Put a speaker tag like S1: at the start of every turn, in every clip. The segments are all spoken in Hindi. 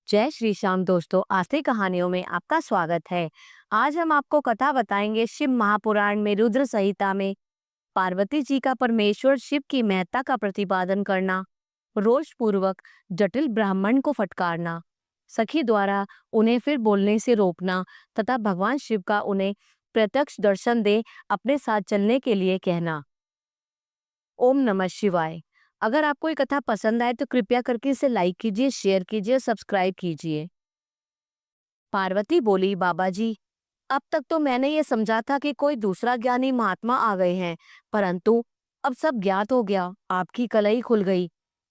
S1: जय श्री श्याम दोस्तों, आस्ते कहानियों में आपका स्वागत है। आज हम आपको कथा बताएंगे शिव महापुराण में रुद्र संहिता में पार्वती जी का परमेश्वर शिव की महत्ता का प्रतिपादन करना, रोष पूर्वक जटिल ब्राह्मण को फटकारना, सखी द्वारा उन्हें फिर बोलने से रोकना तथा भगवान शिव का उन्हें प्रत्यक्ष दर्शन दे अपने साथ चलने के लिए कहना। ओम नमः शिवाय। अगर आपको ये कथा पसंद आए तो कृपया करके इसे लाइक कीजिए, शेयर कीजिए और सब्सक्राइब कीजिए। पार्वती बोली, बाबा जी, अब तक तो मैंने ये समझा था कि कोई दूसरा ज्ञानी महात्मा आ गए हैं, परंतु अब सब ज्ञात हो गया, आपकी कलई खुल गई।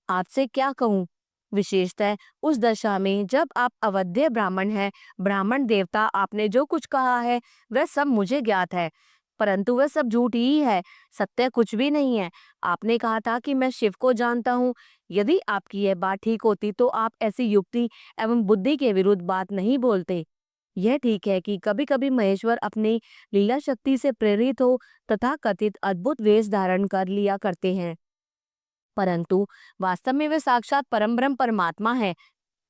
S1: आपसे क्या कहूँ? विशेषतः उस दशा में जब आप अवध्य ब्राह्मण हैं, ब्राह्मण देवता, आपने जो कुछ कहा है वह सब मुझे ज्ञात है, परंतु वह सब झूठ ही है, सत्य कुछ भी नहीं है। आपने कहा था कि मैं शिव को जानता हूँ। यदि आपकी यह बात ठीक होती तो आप ऐसी युक्ति एवं बुद्धि के विरुद्ध बात नहीं बोलते। यह ठीक है कि कभी कभी महेश्वर अपनी लीला शक्ति से प्रेरित हो तथा कथित अद्भुत वेश धारण कर लिया करते हैं, परंतु वास्तव में वे साक्षात परमब्रह्म परमात्मा है।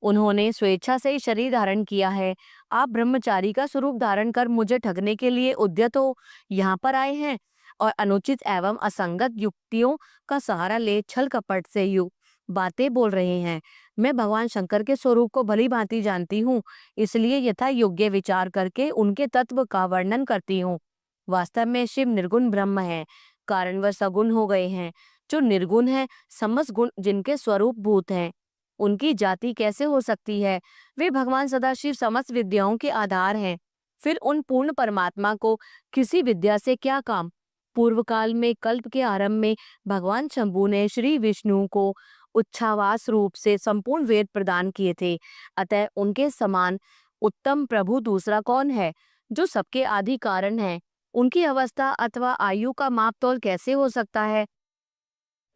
S1: उन्होंने स्वेच्छा से ही शरीर धारण किया है। आप ब्रह्मचारी का स्वरूप धारण कर मुझे ठगने के लिए उद्यत हो यहाँ पर आए हैं और अनुचित एवं असंगत युक्तियों का सहारा ले छल कपट से बातें बोल रहे हैं। मैं भगवान शंकर के स्वरूप को भली भांति जानती हूँ, इसलिए यथा योग्य विचार करके उनके तत्व का वर्णन करती हूँ। वास्तव में शिव निर्गुण ब्रह्म है, कारण वह सगुण हो गए हैं। जो निर्गुण है, समस्त गुण जिनके स्वरूप भूत हैं, उनकी जाति कैसे हो सकती है? वे भगवान सदाशिव समस्त विद्याओं के आधार हैं। फिर उन पूर्ण परमात्मा को किसी विद्या से क्या काम? पूर्व काल में कल्प के आरंभ में भगवान शंभु ने श्री विष्णु को उच्छ्वास रूप से संपूर्ण वेद प्रदान किए थे। अतः उनके समान उत्तम प्रभु दूसरा कौन है? जो सबके आदि कारण है, उनकी अवस्था अथवा आयु का मापतोल कैसे हो सकता है?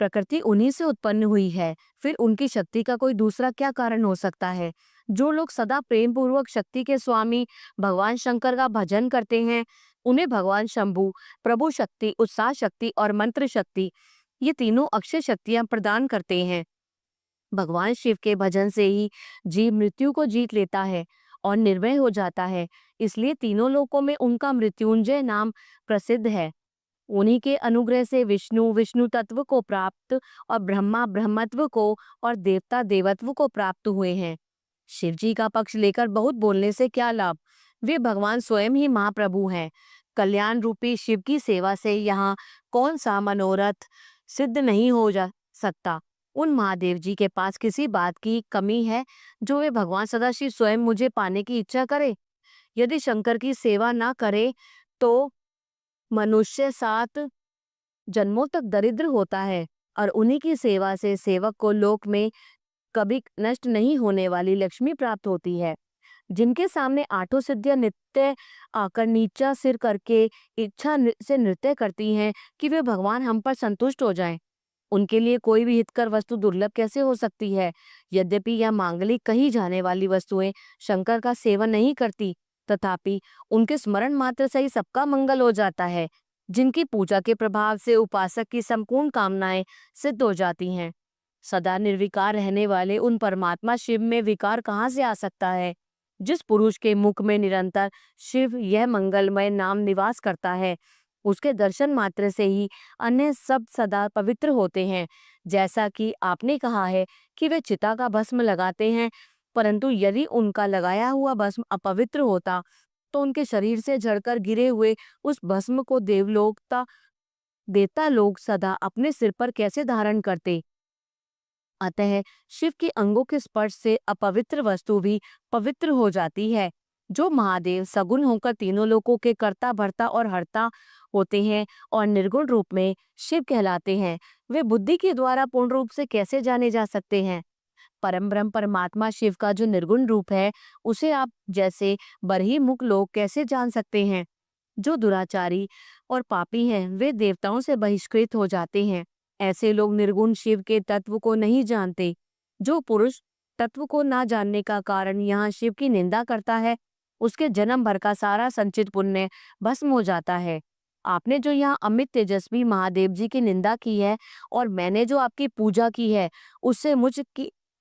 S1: प्रकृति उन्हीं से उत्पन्न हुई है, फिर उनकी शक्ति का कोई दूसरा क्या कारण हो सकता है? जो लोग सदा प्रेम पूर्वक शक्ति के स्वामी भगवान शंकर का भजन करते हैं, उन्हें भगवान शंभु प्रभु शक्ति, उत्साह शक्ति और मंत्र शक्ति, ये तीनों अक्षय शक्तियां प्रदान करते हैं। भगवान शिव के भजन से ही जीव मृत्यु को जीत लेता है और निर्भय हो जाता है, इसलिए तीनों लोकों में उनका मृत्युंजय नाम प्रसिद्ध है। उन्हीं के अनुग्रह से विष्णु विष्णु तत्व को प्राप्त और ब्रह्मा ब्रह्मत्व को और देवता देवत्व को प्राप्त हुए हैं। शिव जी का पक्ष लेकर बहुत बोलने से क्या लाभ? वे भगवान स्वयं ही महाप्रभु हैं। कल्याण रूपी शिव की सेवा से यहाँ कौन सा मनोरथ सिद्ध नहीं हो जा सकता? उन महादेव जी के पास किसी बात की कमी है जो वे भगवान सदाशिव स्वयं मुझे पाने की इच्छा करे? यदि शंकर की सेवा ना करे तो मनुष्य 7 जन्मों तक दरिद्र होता है और उन्हीं की सेवा से सेवक को लोक में कभी नष्ट नहीं होने वाली लक्ष्मी प्राप्त होती है। जिनके सामने आठों सिद्धियां नित्य आकर नीचा सिर करके इच्छा से नृत्य करती हैं कि वे भगवान हम पर संतुष्ट हो जाएं, उनके लिए कोई भी हितकर वस्तु दुर्लभ कैसे हो सकती है? यद्यपि यह मांगलिक कही जाने वाली वस्तुएं शंकर का सेवन नहीं करती, तथापि उनके स्मरण मात्र से ही सबका मंगल हो जाता है। जिनकी पूजा के प्रभाव से उपासक की संपूर्ण कामनाएं सिद्ध हो जाती हैं। सदा निर्विकार रहने वाले उन परमात्मा शिव में विकार कहाँ से आ सकता है? जिस पुरुष के मुख में निरंतर शिव यह मंगलमय नाम निवास करता है, उसके दर्शन मात्र से ही अन्य सब सदा पवित्र होते हैं। जैसा कि आपने कहा है कि वे चिता का भस्म लगाते हैं, परंतु यदि उनका लगाया हुआ भस्म अपवित्र होता तो उनके शरीर से झड़कर गिरे हुए उस भस्म को देवता लोग सदा अपने सिर पर कैसे धारण करते? अतः शिव के अंगों के स्पर्श से अपवित्र वस्तु भी पवित्र हो जाती है। जो महादेव सगुण होकर तीनों लोकों के कर्ता भर्ता और हर्ता होते हैं और निर्गुण रूप में शिव कहलाते हैं, वे बुद्धि के द्वारा पूर्ण रूप से कैसे जाने जा सकते हैं? परम ब्रह्म परमात्मा शिव का जो निर्गुण रूप है, उसे आप जैसे बरहिमुख लोग कैसे जान सकते हैं? जो दुराचारी और पापी हैं, वे देवताओं से बहिष्कृत हो जाते हैं। ऐसे लोग निर्गुण शिव के तत्व को नहीं जानते। जो पुरुष तत्व को ना जानने का कारण यहाँ शिव की निंदा करता है, उसके जन्म भर का सारा संचित पुण्य भस्म हो जाता है। आपने जो यहाँ अमित तेजस्वी महादेव जी की निंदा की है और मैंने जो आपकी पूजा की है, उससे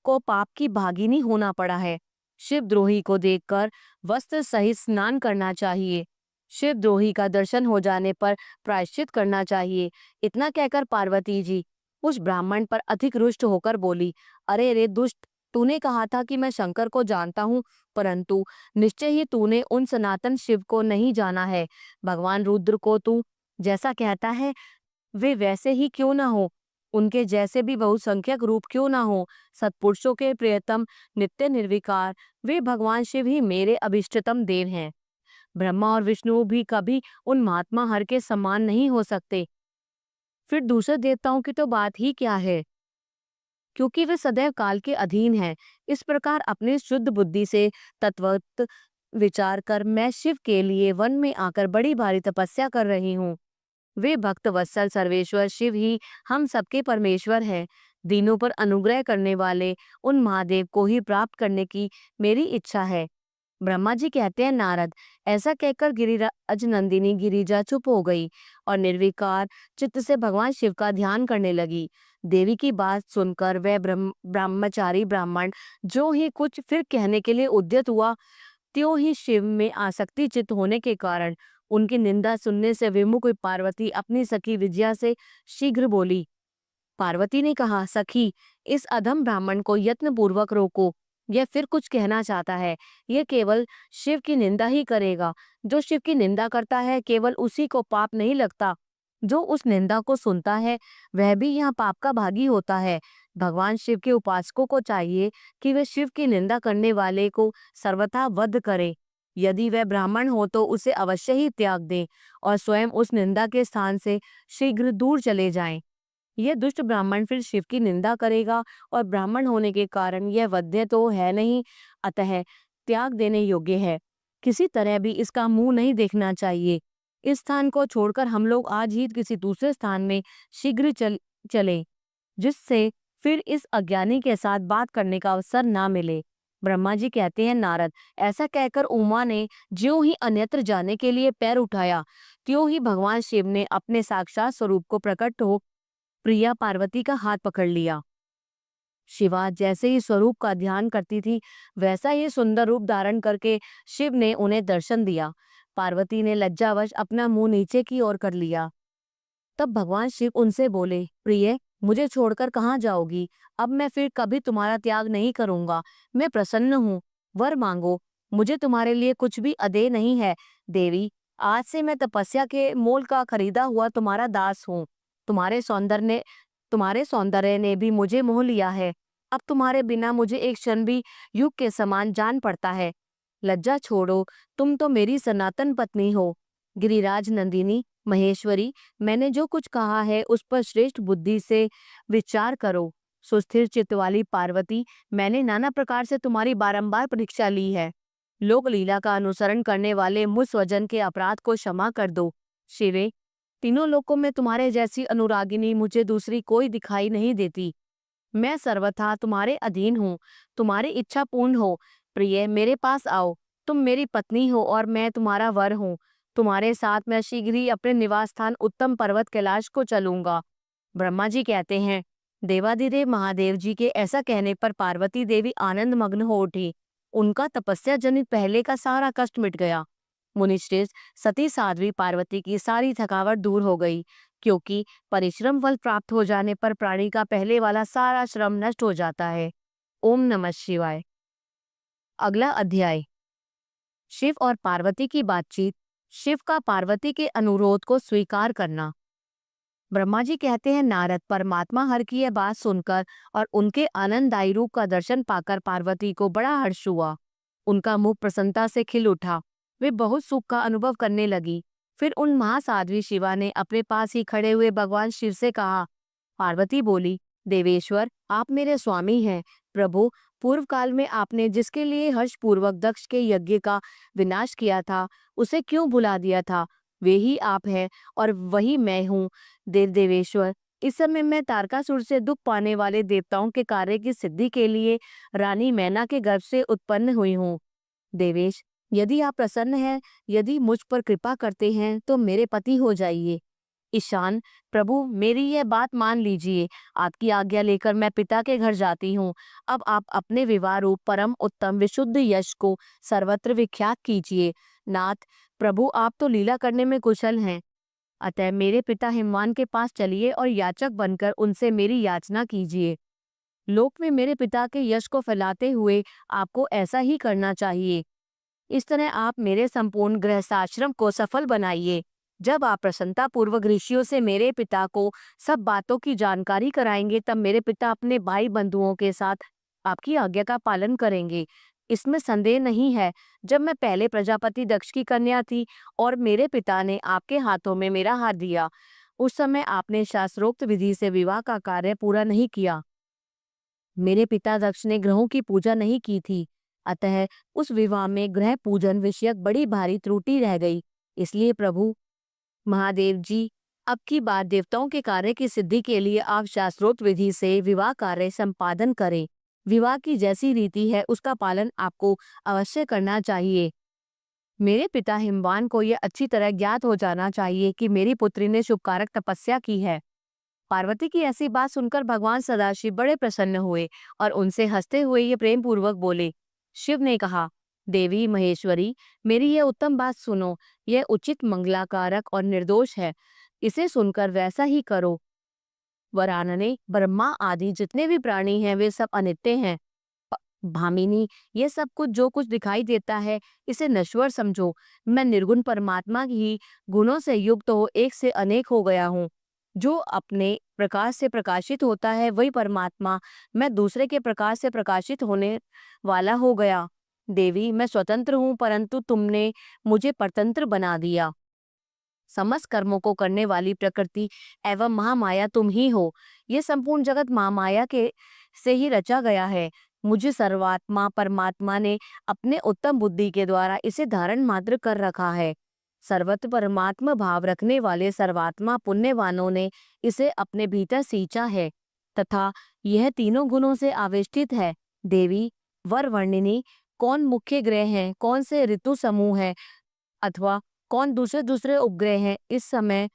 S1: को पाप की भागिनी होना पड़ा है। शिवद्रोही को देखकर वस्त्र सहित स्नान करना चाहिए। शिवद्रोही का दर्शन हो जाने पर प्रायश्चित करना चाहिए। इतना कहकर पार्वती जी उस ब्राह्मण पर अधिक रुष्ट होकर बोली, अरे रे दुष्ट, तूने कहा था कि मैं शंकर को जानता हूँ, परंतु निश्चय ही तूने उन सनातन शिव को नहीं जाना है। भगवान रुद्र को तू जैसा कहता है वे वैसे ही क्यों ना हो, उनके जैसे भी बहुसंख्यक रूप क्यों ना हो, सत्पुरुषों के प्रियतम नित्य निर्विकार वे भगवान शिव ही मेरे अभिष्टतम देव हैं। ब्रह्मा और विष्णु भी कभी उन महात्मा हर के समान नहीं हो सकते। फिर दूसरे देवताओं की तो बात ही क्या है, क्योंकि वे सदैव काल के अधीन हैं। इस प्रकार अपनी शुद्ध बुद्धि से तत्वत विचार कर मैं शिव के लिए वन में आकर बड़ी भारी तपस्या कर रही हूँ। वे भक्त वत्सल सर्वेश्वर शिव ही हम सबके परमेश्वर हैं। दीनों पर अनुग्रह करने वाले उन महादेव को ही प्राप्त करने की मेरी इच्छा है। ब्रह्मा जी कहते हैं, नारद, ऐसा कहकर गिरिराज नंदिनी गिरिजा चुप हो गई और निर्विकार चित्त से भगवान शिव का ध्यान करने लगी। देवी की बात सुनकर वह ब्रह्मचारी ब्राह्मण जो ही कुछ फिर कहने के लिए उद्यत हुआ, त्यों ही शिव में आसक्ति चित्त होने के कारण उनकी निंदा सुनने से विमुख हुई पार्वती अपनी सखी विजया से शीघ्र बोली। पार्वती ने कहा, सखी, इस अधम ब्राह्मण को यत्न पूर्वक रोको। यह फिर कुछ कहना चाहता है। यह केवल शिव की निंदा ही करेगा। जो शिव की निंदा करता है केवल उसी को पाप नहीं लगता, जो उस निंदा को सुनता है वह भी यहाँ पाप का भागी होता है। भगवान शिव के उपासकों को चाहिए कि वे शिव की निंदा करने वाले को सर्वथा वध करे। यदि वह ब्राह्मण हो तो उसे अवश्य ही त्याग दें और स्वयं उस निंदा के स्थान से शीघ्र दूर चले जाएं। यह दुष्ट ब्राह्मण फिर शिव की निंदा करेगा और ब्राह्मण होने के कारण यह वध्य तो है नहीं, अतः त्याग देने योग्य है। किसी तरह भी इसका मुंह नहीं देखना चाहिए। इस स्थान को छोड़कर हम लोग आज ही किसी दूसरे स्थान में शीघ्र चले, जिससे फिर इस अज्ञानी के साथ बात करने का अवसर ना मिले। ब्रह्मा जी कहते हैं, नारद, ऐसा कहकर उमा ने ज्यों ही अन्यत्र जाने के लिए पैर उठाया, त्यों ही भगवान शिव ने अपने साक्षात स्वरूप को प्रकट हो प्रिया पार्वती का हाथ पकड़ लिया। शिवा जैसे ही स्वरूप का ध्यान करती थी वैसा ही सुंदर रूप धारण करके शिव ने उन्हें दर्शन दिया। पार्वती ने लज्जावश अपना मुंह नीचे की ओर कर लिया। तब भगवान शिव उनसे बोले, प्रिय, मुझे छोड़कर कहाँ जाओगी? अब मैं फिर कभी तुम्हारा त्याग नहीं करूंगा। मैं प्रसन्न हूँ, वर मांगो, मुझे तुम्हारे लिए कुछ भी अदेय नहीं है। देवी, आज से मैं तपस्या के मोल का खरीदा हुआ तुम्हारा दास हूँ। तुम्हारे सौंदर्य ने भी मुझे मोह लिया है। अब तुम्हारे बिना मुझे एक क्षण भी युग के समान जान पड़ता है। लज्जा छोड़ो, तुम तो मेरी सनातन पत्नी हो। गिरिराज नंदिनी महेश्वरी, मैंने जो कुछ कहा है उस पर श्रेष्ठ बुद्धि से विचार करो। सुस्थिर चित्त वाली पार्वती, मैंने नाना प्रकार से तुम्हारी बारंबार परीक्षा ली है। लोक लीला का अनुसरण करने वाले मुझ स्वजन के अपराध को क्षमा कर दो। शिवे, तीनों लोकों में तुम्हारे जैसी अनुरागिनी मुझे दूसरी कोई दिखाई नहीं देती। मैं सर्वथा तुम्हारे अधीन हूँ। तुम्हारी इच्छा पूर्ण हो। प्रिय, मेरे पास आओ। तुम मेरी पत्नी हो और मैं तुम्हारा वर हूँ। तुम्हारे साथ मैं शीघ्र ही अपने निवास स्थान उत्तम पर्वत कैलाश को चलूंगा। ब्रह्मा जी कहते हैं, देवाधिदेव महादेव जी के ऐसा कहने पर पार्वती देवी आनंद मग्न हो उठी। उनका तपस्या जनित पहले का सारा कष्ट मिट गया। मुनिश्रेष्ठ सती साध्वी पार्वती की सारी थकावट दूर हो गई, क्योंकि परिश्रम फल प्राप्त हो जाने पर प्राणी का पहले वाला सारा श्रम नष्ट हो जाता है। ओम नमः शिवाय। अगला अध्याय, शिव और पार्वती की बातचीत। शिव का पार्वती के अनुरोध को स्वीकार करना। ब्रह्मा जी कहते हैं, नारद, परमात्मा हर की यह बात सुनकर और उनके आनंददायी रूप का दर्शन पाकर पार्वती को बड़ा हर्ष हुआ। उनका मुख प्रसन्नता से खिल उठा। वे बहुत सुख का अनुभव करने लगी। फिर उन महासाध्वी शिवा ने अपने पास ही खड़े हुए भगवान शिव से कहा। पार्वती बोली, देवेश्वर, आप मेरे स्वामी हैं। प्रभु, पूर्व काल में आपने जिसके लिए हर्षपूर्वक दक्ष के यज्ञ का विनाश किया था उसे क्यों भुला दिया था? वे ही आप हैं और वही मैं हूँ। देवेश्वर, इस समय मैं तारकासुर से दुख पाने वाले देवताओं के कार्य की सिद्धि के लिए रानी मैना के गर्भ से उत्पन्न हुई हूँ। देवेश, यदि आप प्रसन्न हैं, यदि मुझ पर कृपा करते हैं तो मेरे पति हो जाइए। ईशान, प्रभु मेरी यह बात मान लीजिए, आपकी आज्ञा लेकर मैं पिता के घर जाती हूँ। अब आप अपने विवाह रूप परम उत्तम विशुद्ध यश को सर्वत्र विख्यात कीजिए। नाथ, प्रभु आप तो लीला करने में कुशल हैं, अतः मेरे पिता हिमवान के पास चलिए और याचक बनकर उनसे मेरी याचना कीजिए। लोक में मेरे पिता के यश को फैलाते हुए आपको ऐसा ही करना चाहिए। इस तरह आप मेरे संपूर्ण गृहस्थाश्रम को सफल बनाइए। जब आप प्रसन्नता पूर्वक ऋषियों से मेरे पिता को सब बातों की जानकारी कराएंगे, तब मेरे पिता अपने भाई बंधुओं के साथ आपकी आज्ञा का पालन करेंगे। इसमें संदेह नहीं है। जब मैं पहले प्रजापति दक्ष की कन्या थी और मेरे पिता ने आपके हाथों में मेरा हाथ दिया, उस समय आपने शास्त्रोक्त विधि से विवाह का कार्य पूरा नहीं किया। मेरे पिता दक्ष ने ग्रहों की पूजा नहीं की थी, अतः उस विवाह में ग्रह पूजन विषयक बड़ी भारी त्रुटि रह गई। इसलिए प्रभु महादेव जी, अब की बार देवताओं के कार्य की सिद्धि के लिए आप शास्त्रोक्त विधि से विवाह कार्य संपादन करें। विवाह की जैसी रीति है उसका पालन आपको अवश्य करना चाहिए। मेरे पिता हिमवान को यह अच्छी तरह ज्ञात हो जाना चाहिए कि मेरी पुत्री ने शुभकारक तपस्या की है। पार्वती की ऐसी बात सुनकर भगवान सदाशिव बड़े प्रसन्न हुए और उनसे हंसते हुए ये प्रेम पूर्वक बोले। शिव ने कहा, देवी महेश्वरी, मेरी यह उत्तम बात सुनो। यह उचित, मंगलाकारक और निर्दोष है। इसे सुनकर वैसा ही करो। वरानने, ब्रह्मा आदि जितने भी प्राणी हैं वे सब अनित्य हैं। भामिनी, ये सब कुछ जो कुछ दिखाई देता है इसे नश्वर समझो। मैं निर्गुण परमात्मा ही गुणों से युक्त हो एक से अनेक हो गया हूँ। जो अपने प्रकाश से प्रकाशित होता है वही परमात्मा मैं दूसरे के प्रकाश से प्रकाशित होने वाला हो गया। देवी, मैं स्वतंत्र हूँ, परंतु तुमने मुझे परतंत्र बना दिया। समस्त कर्मों को करने वाली प्रकृति एवं महामाया तुम ही हो। ये संपूर्ण जगत महामाया के से ही रचा गया है। मुझे सर्वात्मा परमात्मा ने अपने उत्तम बुद्धि के द्वारा इसे धारण मात्र कर रखा है। सर्वत्र परमात्मा भाव रखने वाले सर्वात्मा पुण्यवानों ने इसे अपने भीतर सींचा है तथा यह तीनों गुणों से आवेष्टित है। देवी, वर वर्णिनी, कौन मुख्य ग्रह हैं, कौन से ऋतु समूह है अथवा कौन दूसरे दूसरे उपग्रह हैं, इस समय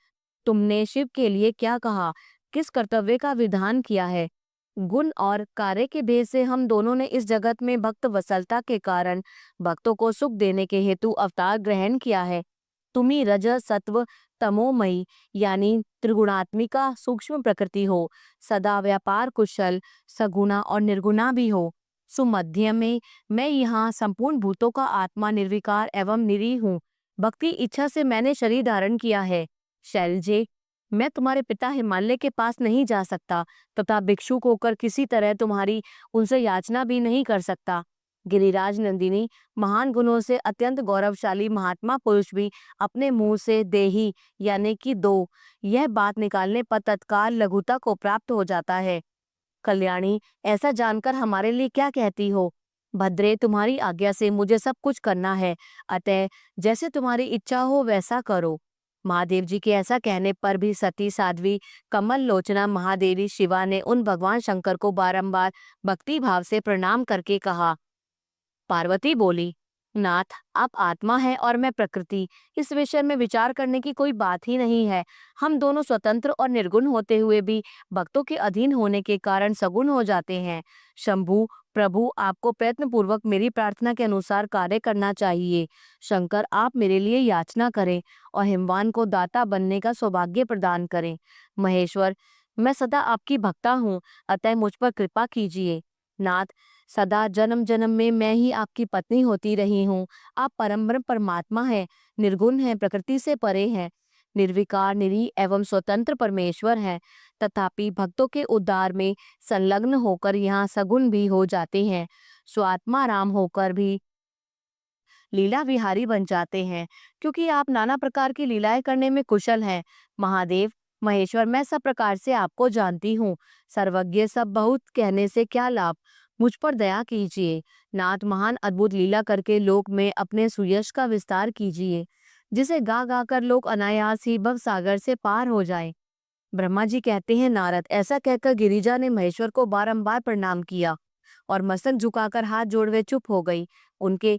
S1: तुमने शिव के लिए क्या कहा, किस कर्तव्य का विधान किया है? गुण और कार्य के भेद से हम दोनों ने इस जगत में भक्त वत्सलता के कारण भक्तों को सुख देने के हेतु अवतार ग्रहण किया है। तुम्ही रज सत्व तमोमयी यानी त्रिगुणात्मिका सूक्ष्म प्रकृति हो, सदा व्यापार कुशल, सगुणा और निर्गुणा भी हो। सुमध्य में मैं यहाँ संपूर्ण भूतों का आत्मा निर्विकार एवं निरीह हूँ। भक्ति इच्छा से मैंने शरीर धारण किया है। शैलजे, मैं तुम्हारे पिता हिमालय के पास नहीं जा सकता तथा भिक्षुक होकर किसी तरह तुम्हारी उनसे याचना भी नहीं कर सकता। गिरिराज नंदिनी, महान गुणों से अत्यंत गौरवशाली महात्मा पुरुष भी अपने मुंह से देही यानी कि दो यह बात निकालने पर तत्काल लघुता को प्राप्त हो जाता है। कल्याणी, ऐसा जानकर हमारे लिए क्या कहती हो? भद्रे, तुम्हारी आज्ञा से मुझे सब कुछ करना है, अतः जैसे तुम्हारी इच्छा हो वैसा करो। महादेव जी के ऐसा कहने पर भी सती साध्वी कमल लोचना महादेवी शिवा ने उन भगवान शंकर को बारंबार भक्ति भाव से प्रणाम करके कहा। पार्वती बोली, नाथ, आप आत्मा है और मैं प्रकृति, इस विषय में विचार करने की कोई बात ही नहीं है। हम दोनों स्वतंत्र और निर्गुण होते हुए भी भक्तों के अधीन होने के कारण सगुण हो जाते हैं। शंभु, प्रभु, आपको प्रयत्न पूर्वक मेरी प्रार्थना के अनुसार कार्य करना चाहिए। शंकर, आप मेरे लिए याचना करें और हिमवान को दाता बनने का सौभाग्य प्रदान करें। महेश्वर, मैं सदा आपकी भक्ता हूँ, अतः मुझ पर कृपा कीजिए। नाथ, सदा जन्म जन्म में मैं ही आपकी पत्नी होती रही हूँ। आप परम ब्रह्म परमात्मा है, निर्गुण है, प्रकृति से परे है, निर्विकार निरीह एवं स्वतंत्र परमेश्वर है। तथापि भक्तों के उद्धार में संलग्न होकर यहाँ सगुण भी हो जाते हैं, स्वात्मा राम होकर भी लीला विहारी बन जाते हैं, क्योंकि आप नाना प्रकार की लीलाएं करने में कुशल हैं। महादेव, महेश्वर, मैं सब प्रकार से आपको जानती हूँ। सर्वज्ञ, सब बहुत कहने से क्या लाभ, मुझ पर दया कीजिए। नाथ, महान अद्भुत लीला करके लोक में अपने सुयश का विस्तार कीजिए, जिसे गा गा कर लोग अनायास ही भव सागर से पार हो जाएं। ब्रह्मा जी कहते हैं, नारद, ऐसा कहकर गिरिजा ने महेश्वर को बारंबार प्रणाम किया और मस्तक झुकाकर हाथ जोड़वे चुप हो गई। उनके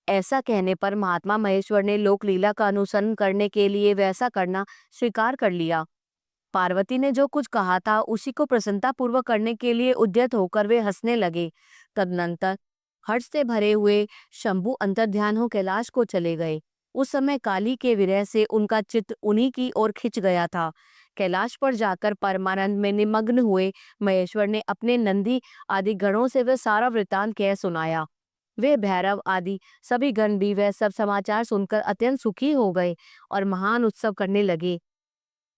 S1: ऐसा कहने पर महात्मा महेश्वर ने लोकलीला का अनुसरण करने के लिए वैसा करना स्वीकार कर लिया। पार्वती ने जो कुछ कहा था उसी को प्रसन्नता पूर्वक करने के लिए उद्यत होकर वे हंसने लगे। तदनंतर हर्ष से भरे हुए शंभु अंतर्ध्यान हो कैलाश को चले गए। उस समय काली के विरह से उनका चित्त उन्हीं की ओर खिंच गया था। कैलाश पर जाकर परमानंद में निमग्न हुए महेश्वर ने अपने नंदी आदि गणों से वह सारा वृतांत कह सुनाया। वे भैरव आदि सभी गण भी वह सब समाचार सुनकर अत्यंत सुखी हो गए और महान उत्सव करने लगे।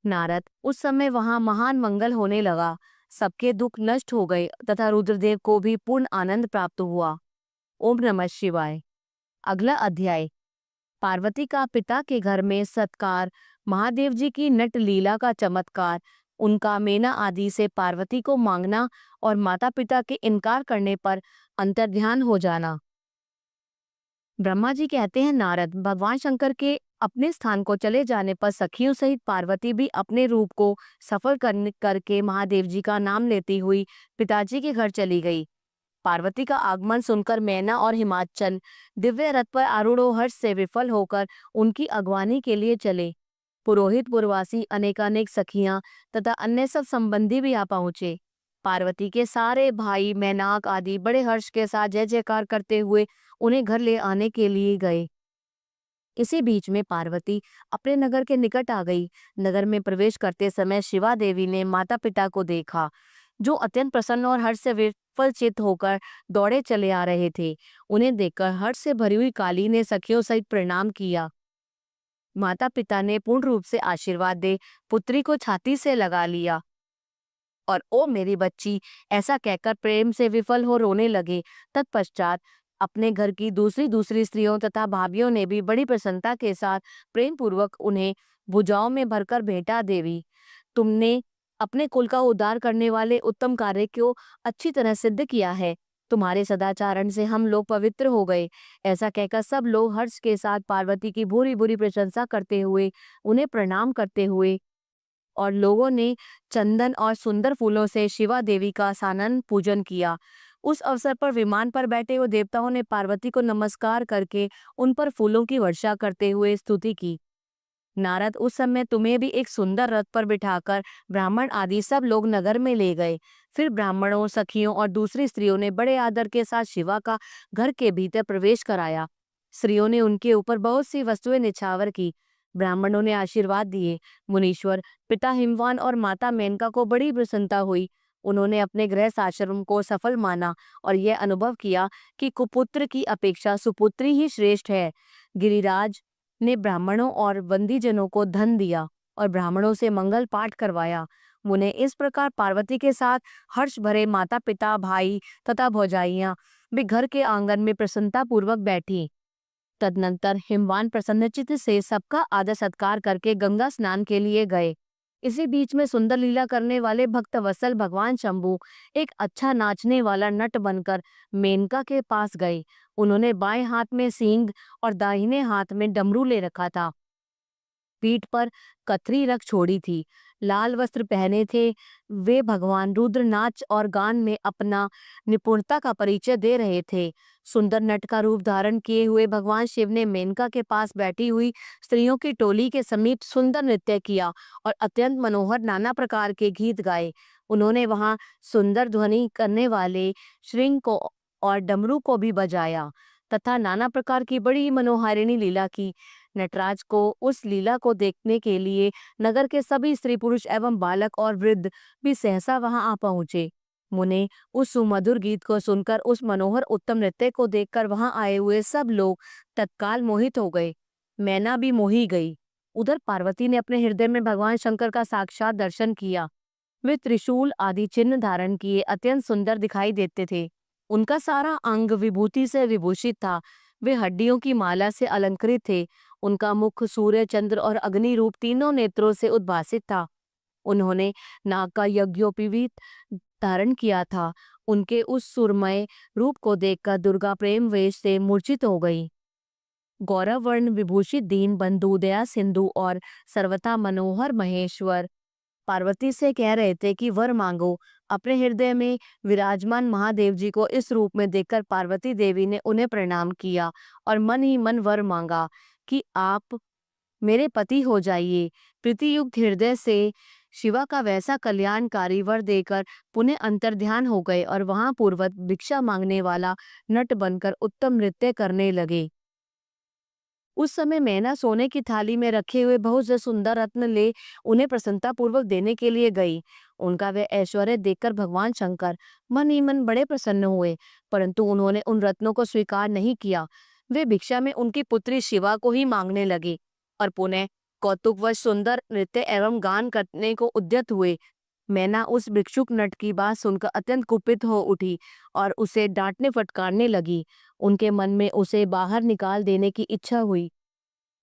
S1: नारद, उस समय वहां महान मंगल होने लगा। सबके दुख नष्ट हो गए तथा रुद्रदेव को भी पूर्ण आनंद प्राप्त हुआ। ओम नमः शिवाय। अगला अध्याय, पार्वती का पिता के घर में सत्कार, महादेव जी की नट लीला का चमत्कार, उनका मेना आदि से पार्वती को मांगना और माता पिता के इनकार करने पर अंतर्ध्यान हो जाना। ब्रह्मा जी कहते हैं, नारद, भगवान शंकर के अपने स्थान को चले जाने पर सखियों सहित पार्वती भी अपने रूप को सफल करके महादेव जी का नाम लेती हुई पिताजी के घर चली गई। पार्वती का आगमन सुनकर मैना और हिमाचल दिव्य रथ पर आरूढ़ हर्ष से विफल होकर उनकी अगवानी के लिए चले। पुरोहित, पुरवासी, अनेकानेक सखियां तथा अन्य सब संबंधी भी आ पहुंचे। पार्वती के सारे भाई मैनाक आदि बड़े हर्ष के साथ जय जयकार करते हुए उन्हें घर ले आने के लिए गए। इसी बीच में पार्वती अपने नगर के निकट आ गई। नगर में प्रवेश करते समय शिवा देवी ने माता पिता को देखा, जो अत्यंत प्रसन्न और हर्ष से विफल चित्त होकर दौड़े चले आ रहे थे। उन्हें देखकर हर्ष से भरी हुई काली ने सखियों सहित प्रणाम किया। माता पिता ने पूर्ण रूप से आशीर्वाद दे पुत्री को छाती से लगा लिया और ओ मेरी बच्ची ऐसा कहकर प्रेम से विफल हो रोने लगे। तत्पश्चात अपने घर की दूसरी दूसरी स्त्रियों तथा भाभियों ने भी बड़ी प्रसन्नता के साथ प्रेम पूर्वक उन्हें भुजाओं में भरकर भेंटा देवी। तुमने अपने कुल का उद्धार करने वाले उत्तम कार्य को अच्छी तरह सिद्ध किया है। तुम्हारे सदाचरण से हम लोग पवित्र हो गए। ऐसा कहकर सब लोग हर्ष के साथ पार्वती की भूरी भूरी प्रशंसा करते हुए उन्हें प्रणाम करते हुए और लोगों ने चंदन और सुंदर फूलों से शिवा देवी का सानंद पूजन किया। उस अवसर पर विमान पर बैठे हुए देवताओं ने पार्वती को नमस्कार करके उन पर फूलों की वर्षा करते हुए स्तुति की। नारद, उस समय तुम्हें भी एक सुंदर रथ पर बिठाकर ब्राह्मण आदि सब लोग नगर में ले गए। फिर ब्राह्मणों, सखियों और दूसरी स्त्रियों ने बड़े आदर के साथ शिवा का घर के भीतर प्रवेश कराया। स्त्रियों ने उनके ऊपर बहुत सी वस्तुएं निछावर की। ब्राह्मणों ने आशीर्वाद दिए। मुनीश्वर, पिता हिमवान और माता मेनका को बड़ी प्रसन्नता हुई। उन्होंने अपने गृहस्थ आश्रम को सफल माना और यह अनुभव किया कि कुपुत्र की अपेक्षा सुपुत्री ही श्रेष्ठ है। गिरिराज ने ब्राह्मणों और बंदीजनों को धन दिया और ब्राह्मणों से मंगल पाठ करवाया। उन्हें इस प्रकार पार्वती के साथ हर्ष भरे माता पिता, भाई तथा भौजाइयां भी घर के आंगन में प्रसन्नता पूर्वक बैठी। तदनंतर हिमवान प्रसन्नचित्त से सबका आदर सत्कार करके गंगा स्नान के लिए गए। इसी बीच में सुंदर लीला करने वाले भक्त वत्सल भगवान शंभु एक अच्छा नाचने वाला नट बनकर मेनका के पास गए। उन्होंने बाएं हाथ में सींग और दाहिने हाथ में डमरू ले रखा था। पीठ पर कथरी रख छोड़ी थी। लाल वस्त्र पहने थे। वे भगवान रुद्र नाच और गान में अपना निपुणता का परिचय दे रहे थे। सुंदर नट का रूप धारण किए हुए भगवान शिव ने मेनका के पास बैठी हुई स्त्रियों की टोली के समीप सुंदर नृत्य किया और अत्यंत मनोहर नाना प्रकार के गीत गाए। उन्होंने वहां सुंदर ध्वनि करने वाले श्रृंग को और डमरू को भी बजाया तथा नाना प्रकार की बड़ी मनोहारिणी लीला की। नटराज को उस लीला को देखने के लिए नगर के सभी स्त्री पुरुष एवं बालक और वृद्ध भी सहसा वहां आ पहुंचे। मुने उस सुमधुर गीत को सुनकर, उस मनोहर उत्तम नृत्य को देखकर वहां आए हुए सब लोग तत्काल मोहित हो गए। मैना भी मोही गई। उधर पार्वती ने अपने हृदय में भगवान शंकर का साक्षात दर्शन किया। वे त्रिशूल आदि चिन्ह धारण किए अत्यंत सुंदर दिखाई देते थे। उनका सारा अंग विभूति से विभूषित था। वे हड्डियों की माला से अलंकृत थे। उनका मुख सूर्य, चंद्र और अग्नि रूप तीनों नेत्रों से उद्भासित था। उन्होंने नाग का यज्ञोपवीत धारण किया था। उनके उस सुरमय रूप को देखकर दुर्गा प्रेम वेश से मूर्छित हो गई। गौरव वर्ण विभूषित दीन बंधु, दया सिंधु और सर्वथा मनोहर महेश्वर पार्वती से कह रहे थे कि वर मांगो। अपने हृदय में विराजमान महादेव जी को इस रूप में देखकर पार्वती देवी ने उन्हें प्रणाम किया और मन ही मन वर मांगा कि आप मेरे पति हो जाइए। प्रीतियुक्त हृदय से शिवा का वैसा कल्याणकारी वर देकर पुनः अंतर्ध्यान हो गए और वहां पूर्वत भिक्षा मांगने वाला नट बनकर उत्तम नृत्य करने लगे। उस समय मैना सोने की थाली में रखे हुए बहुत से सुंदर रत्न ले उन्हें प्रसन्नता पूर्वक देने के लिए गई। उनका वह ऐश्वर्य देखकर भगवान शंकर मन ही मन बड़े प्रसन्न हुए, परंतु उन्होंने उन रत्नों को स्वीकार नहीं किया। वे भिक्षा में उनकी पुत्री शिवा को ही मांगने लगे और पुनः कौतुकवश सुंदर नृत्य एवं गान करने को उद्यत हुए। मैना उस भिक्षुक नट की बात सुनकर अत्यंत कुपित हो उठी और उसे डांटने फटकारने लगी। उनके मन में उसे बाहर निकाल देने की इच्छा हुई।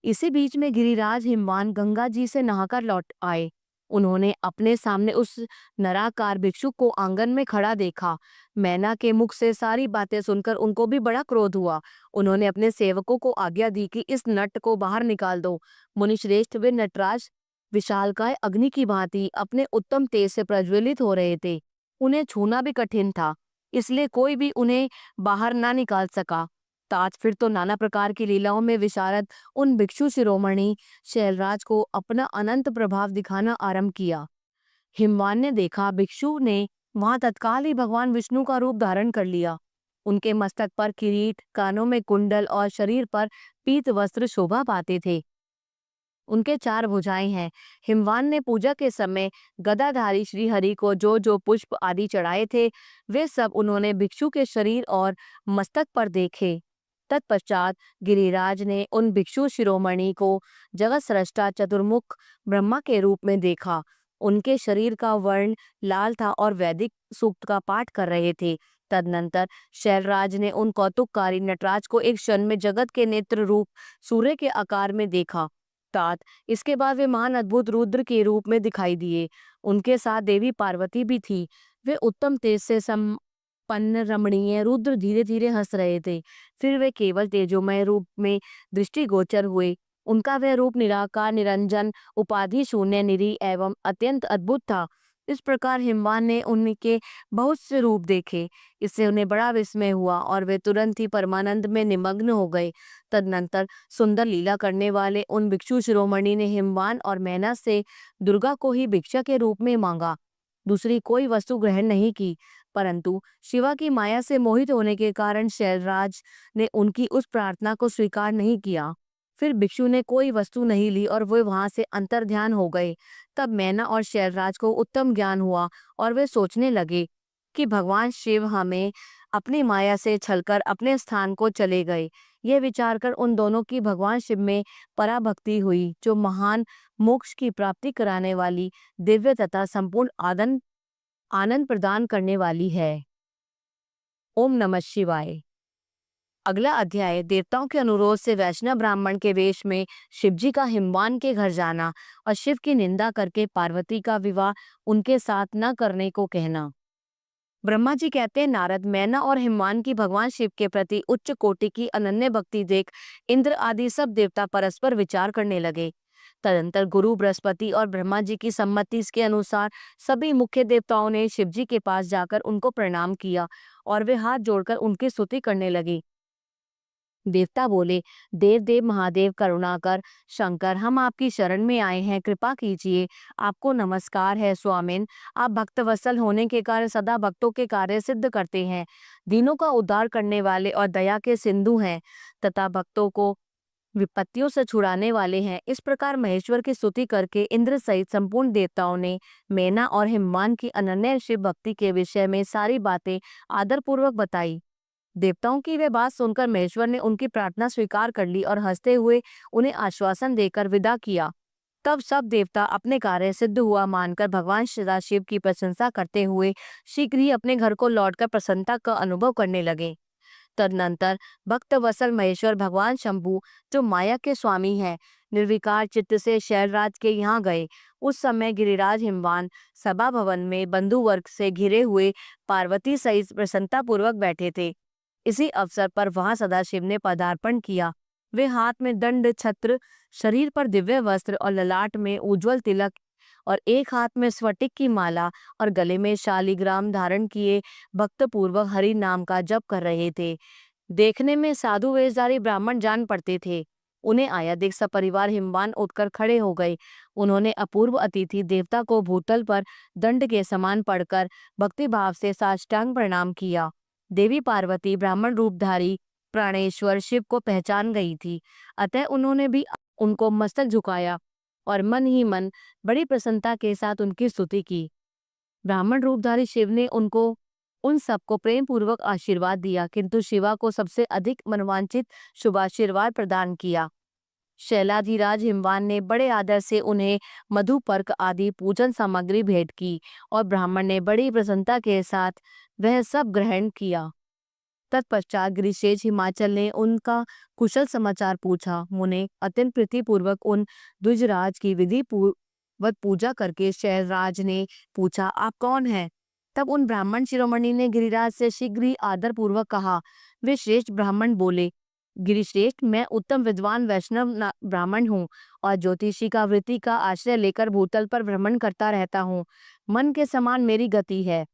S1: इसी बीच में गिरिराज हिमवान गंगा जी से नहाकर लौट आए। उन्होंने अपने सामने उस नराकार भिक्षुक को आंगन में खड़ा देखा। मैना के मुख से सारी बातें सुनकर उनको भी बड़ा क्रोध हुआ। उन्होंने अपने सेवकों को आज्ञा दी कि इस नट को बाहर निकाल दो। मुनिश्रेष्ठ वे नटराज विशालकाय अग्नि की भांति अपने उत्तम तेज से प्रज्वलित हो रहे थे। उन्हें छूना भी कठिन था, इसलिए कोई भी उन्हें बाहर ना निकाल सका। तात फिर तो नाना प्रकार की लीलाओं में विशारद उन भिक्षु शिरोमणि शैलराज को अपना अनंत प्रभाव दिखाना आरंभ किया। हिमवान ने देखा भिक्षु ने वहां तत्काल ही भगवान विष्णु का रूप धारण कर लिया। उनके मस्तक पर किरीट, कानों में कुंडल और शरीर पर पीत वस्त्र शोभा पाते थे। उनके 4 भुजाएं हैं। हिमवान ने पूजा के समय गदाधारी श्री हरि को जो जो पुष्प आदि चढ़ाए थे, वे सब उन्होंने भिक्षु के शरीर और मस्तक पर देखे। तत्पश्चात गिरिराज ने उन भिक्षु शिरोमणि को जगत स्रष्टा चतुर्मुख ब्रह्मा के रूप में देखा। उनके शरीर का वर्ण लाल था और वैदिक सूक्त का पाठ कर रहे थे। तदनंतर शैलराज ने उन कौतुककारी नटराज को एक क्षण में जगत के नेत्र रूप सूर्य के आकार में देखा। तात इसके बाद वे महान अद्भुत रुद्र के रूप में दिखाई दिए। उनके साथ देवी पार्वती भी थी। वे उत्तम तेज से संपन्न रमणीय रुद्र धीरे धीरे हंस रहे थे। फिर वे केवल तेजोमय रूप में दृष्टिगोचर हुए। उनका वह रूप निराकार, निरंजन, उपाधि शून्य, निरीह एवं अत्यंत अद्भुत था। इस प्रकार हिमवान ने उनके बहुत से रूप देखे। इससे उन्हें बड़ा विस्मय हुआ और वे तुरंत ही परमानंद में निमग्न हो गए। तदनंतर सुंदर लीला करने वाले उन भिक्षु शिरोमणि ने हिमवान और मैना से दुर्गा को ही भिक्षा के रूप में मांगा। दूसरी कोई वस्तु ग्रहण नहीं की, परंतु शिवा की माया से मोहित होने के कारण शैलराज ने उनकी उस प्रार्थना को स्वीकार नहीं किया। फिर भिक्षु ने कोई वस्तु नहीं ली और वे वहां से अंतर्ध्यान हो गए। तब मैना और शैलराज को उत्तम ज्ञान हुआ और वे सोचने लगे कि भगवान शिव हमें अपनी माया से छलकर अपने स्थान को चले गए। यह विचार कर उन दोनों की भगवान शिव में पराभक्ति हुई, जो महान मोक्ष की प्राप्ति कराने वाली, दिव्य तथा संपूर्ण आनंद प्रदान करने वाली है। ओम नमः शिवाय। अगला अध्याय देवताओं के अनुरोध से वैष्णव ब्राह्मण के वेश में शिवजी का हिमवान के घर जाना और शिव की निंदा करके पार्वती का विवाह उनके साथ न करने को कहना। ब्रह्मा जी कहते हैं, नारद, मैना और हिमवान की भगवान शिव के प्रति उच्च कोटि की अनन्य भक्ति देख इंद्र आदि सब देवता परस्पर विचार करने लगे। तदंतर गुरु बृहस्पति और ब्रह्मा जी की सम्मति के अनुसार सभी मुख्य देवताओं ने शिवजी के पास जाकर उनको प्रणाम किया और वे हाथ जोड़कर उनकी स्तुति करने लगे। देवता बोले, देव देव महादेव करुणाकर शंकर, हम आपकी शरण में आए हैं, कृपा कीजिए। आपको नमस्कार है स्वामिन। आप भक्तवत्सल होने के कारण सदा भक्तों के कार्य सिद्ध करते हैं, दीनों का उद्धार करने वाले और दया के सिंधु हैं तथा भक्तों को विपत्तियों से छुड़ाने वाले हैं। इस प्रकार महेश्वर की स्तुति करके इंद्र सहित संपूर्ण देवताओं ने मैना और हिमवान की अनन्य शिव भक्ति के विषय में सारी बातें आदरपूर्वक बताई। देवताओं की वे बात सुनकर महेश्वर ने उनकी प्रार्थना स्वीकार कर ली और हंसते हुए उन्हें आश्वासन देकर विदा किया। तब सब देवता अपने कार्य सिद्ध हुआ मानकर भगवान सदाशिव की प्रशंसा करते हुए शीघ्र ही अपने घर को लौटकर प्रसन्नता का अनुभव करने लगे। तदनंतर भक्त वसल महेश्वर भगवान शंभु, जो माया के स्वामी हैं, निर्विकार चित्त से शैलराज के यहाँ गए। उस समय गिरिराज हिमवान सभा भवन में बंधु वर्ग से घिरे हुए पार्वती सहित प्रसन्नता पूर्वक बैठे थे। इसी अवसर पर वहां सदाशिव ने पदार्पण किया। वे हाथ में दंड छत्र, शरीर पर दिव्य वस्त्र और ललाट में उज्जवल तिलक और एक हाथ में स्फटिक की माला और गले में शालिग्राम धारण किए भक्त पूर्वक हरि नाम का जप कर रहे थे। देखने में साधु वेशधारी ब्राह्मण जान पड़ते थे। उन्हें आया देख सपरिवार हिमवान उठकर खड़े हो गए। उन्होंने अपूर्व अतिथि देवता को भूतल पर दंड के समान पड़कर भक्ति भाव से साष्टांग प्रणाम किया। देवी पार्वती ब्राह्मण रूपधारी प्राणेश्वर शिव को पहचान गई थी, अतः उन्होंने भी उनको मस्तक झुकाया और मन ही मन बड़ी प्रसन्नता के साथ उनकी स्तुति की। ब्राह्मण रूपधारी शिव ने उन सबको प्रेम पूर्वक आशीर्वाद दिया, किंतु शिवा को सबसे अधिक मनवांचित शुभाशीर्वाद प्रदान किया। शैलाधिराज हिमवान ने बड़े आदर से उन्हें मधुपर्क आदि पूजन सामग्री भेंट की और ब्राह्मण ने बड़ी प्रसन्नता के साथ वह सब ग्रहण किया। तत्पश्चात गिरिशेष हिमाचल ने उनका कुशल समाचार पूछा। मुने अत्यंत प्रीतिपूर्वक उन द्विजराज की विधि पूर्वक पूजा करके शैलराज ने पूछा, आप कौन हैं? तब उन ब्राह्मण शिरोमणि ने गिरिराज से शीघ्र ही आदर पूर्वक कहा। वे श्रेष्ठ ब्राह्मण बोले, गिरिश्रेष्ठ, मैं उत्तम विद्वान वैष्णव ब्राह्मण हूँ और ज्योतिषी का वृत्ति का आश्रय लेकर भूतल पर भ्रमण करता रहता हूँ। मन के समान मेरी गति है।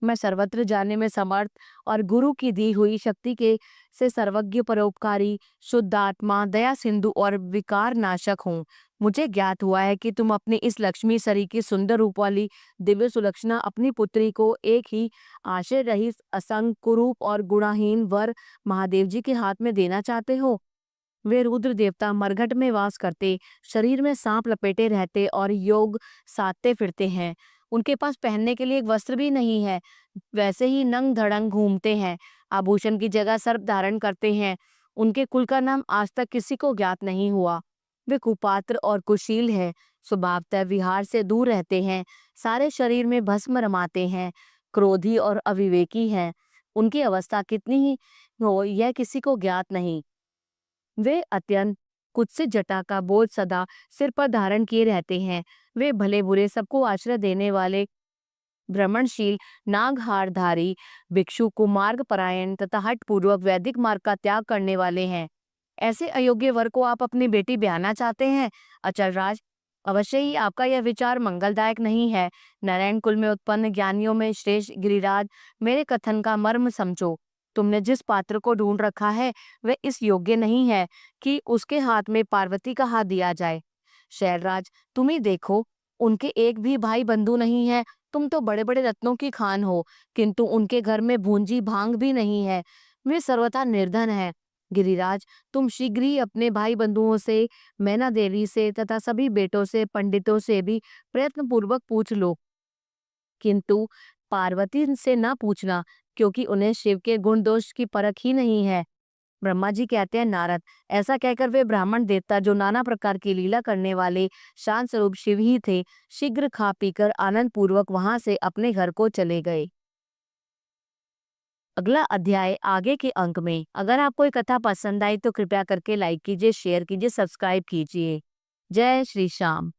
S1: मैं सर्वत्र जाने में समर्थ और गुरु की दी हुई शक्ति के से सर्वज्ञ, परोपकारी, शुद्ध आत्मा, दया सिंधु और विकार नाशक हूँ। मुझे ज्ञात हुआ है कि तुम अपनी इस लक्ष्मी सरी की सुंदर रूप वाली दिव्य सुलक्षणा अपनी पुत्री को एक ही आशय रहित, असंग, कुरूप और गुणाहीन वर महादेव जी के हाथ में देना चाहते हो। वे रुद्र देवता मरघट में वास करते, शरीर में सांप लपेटे रहते और योग साधते फिरते हैं। उनके पास पहनने के लिए एक वस्त्र भी नहीं है, वैसे ही नंग धड़ंग घूमते हैं। आभूषण की जगह सर्प धारण करते हैं। उनके कुल का नाम आज तक किसी को ज्ञात नहीं हुआ। वे कुपात्र और कुशील है, स्वभावतः विहार से दूर रहते हैं, सारे शरीर में भस्म रमाते हैं, क्रोधी और अविवेकी हैं। उनकी अवस्था कितनी ही हो यह किसी को ज्ञात नहीं। वे अत्यंत कुत्सित जटा का बोझ सदा सिर पर धारण किए रहते हैं। वे भले बुरे सबको आश्रय देने वाले भ्रमणशील, नागहारधारी, भिक्षु, कुमार्ग परायण तथा हठ पूर्वक वैदिक मार्ग का त्याग करने वाले हैं। ऐसे अयोग्य वर को आप अपनी बेटी ब्याहना चाहते हैं? अचलराज, अवश्य ही आपका यह विचार मंगलदायक नहीं है। नारायण कुल में उत्पन्न ज्ञानियों में श्रेष्ठ गिरिराज, मेरे कथन का मर्म समझो। तुमने जिस पात्र को ढूंढ रखा है वह इस योग्य नहीं है कि उसके हाथ में पार्वती का हाथ दिया जाए। शैलराज, तुम ही देखो, उनके एक भी भाई बंधु नहीं है। तुम तो बड़े बड़े रत्नों की खान हो, किंतु उनके घर में भूंजी भांग भी नहीं है। वे सर्वथा निर्धन है। गिरिराज, तुम शीघ्र ही अपने भाई बंधुओं से, मैना देवी से तथा सभी बेटों से, पंडितों से भी प्रयत्न पूर्वक पूछ लो, किंतु पार्वती से न पूछना, क्योंकि उन्हें शिव के गुण दोष की परख ही नहीं है। ब्रह्मा जी कहते हैं, नारद, ऐसा कहकर वे ब्राह्मण देवता जो नाना प्रकार की लीला करने वाले शांत स्वरूप शिव ही थे, शीघ्र खा पीकर आनंद पूर्वक वहां से अपने घर को चले गए। अगला अध्याय आगे के अंक में। अगर आपको ये कथा पसंद आई तो कृपया करके लाइक कीजिए, शेयर कीजिए, सब्सक्राइब कीजिए। जय श्री श्याम।